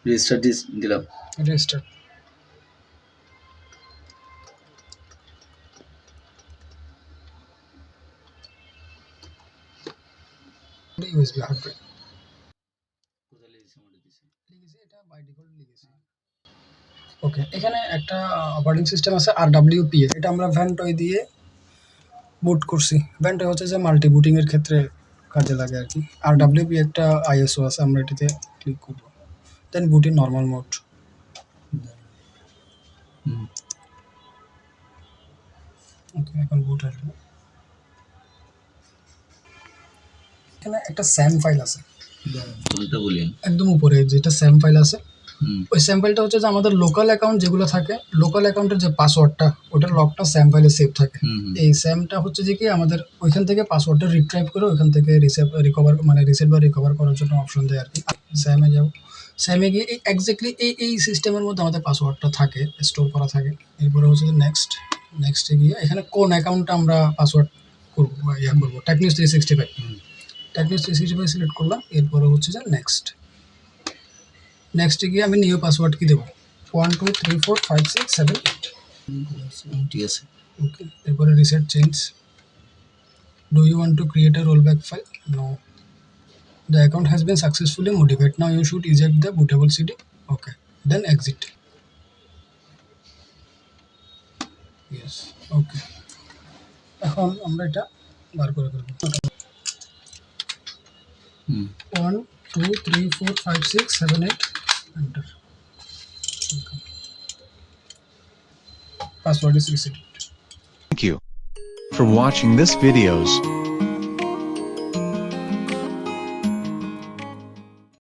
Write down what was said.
Register দিলাম, register. USB hard drive লিখেছি, এটা বাই ডিফল্ট লিখেছি। ওকে, এখানে একটা অপারেটিং সিস্টেম আছে RWPA, এটা আমরা ভ্যানটয় দিয়ে বুট করছি। ভ্যানটয় হচ্ছে যে মাল্টি বুটিং এর ক্ষেত্রে কাজে লাগে আর কি। RWPA একটা ISO আছে, আমরা এটাতে ক্লিক করব, দেন বুট ইন নর্মাল মোড। ওকে, এখন বুট আসবে। এখানে একটা স্যাম ফাইল আছে একদম উপরে, যেটা স্যাম ফাইল আছে, ওই স্যাম ফাইলটা হচ্ছে যে আমাদের লোকাল অ্যাকাউন্ট যেগুলো থাকে, লোকাল অ্যাকাউন্টের যে পাসওয়ার্ডটা, ওটার লকটা স্যাম ফাইলে সেভ থাকে। এই স্যামটা হচ্ছে যে কি আমাদের ওইখান থেকে পাসওয়ার্ডটা রিট্রাইভ করে ওইখান থেকে রিসেট বা রিকভার করার জন্য অপশন দেয় আর কি। স্যামে যাও, স্যামে গিয়ে এই এক্স্যাক্টলি এই সিস্টেমের মধ্যে আমাদের পাসওয়ার্ডটা থাকে, স্টোর করা থাকে। এরপরে হচ্ছে যে নেক্সটে গিয়ে এখানে কোন অ্যাকাউন্টটা আমরা পাসওয়ার্ড করবো বা করবো, টেকনিক্স 365, টেকনিক্স 365 সিলেক্ট করলাম। এরপরে হচ্ছে যে নেক্সটে গিয়ে আমি নিউ পাসওয়ার্ড কি দেবো, 1 2 3 4 5 6 7 8। ঠিক আছে। ওকে, এরপরে reset change. Do you want to create a rollback file? No. The account has been successfully modified, now you should eject the bootable CD. Okay, then exit. Yes, okay, এখন আমরা এটা বার করে ফেলবো। 1 2 3 4 5 6 7 8, enter. Password is reset. Thank you for watching this videos.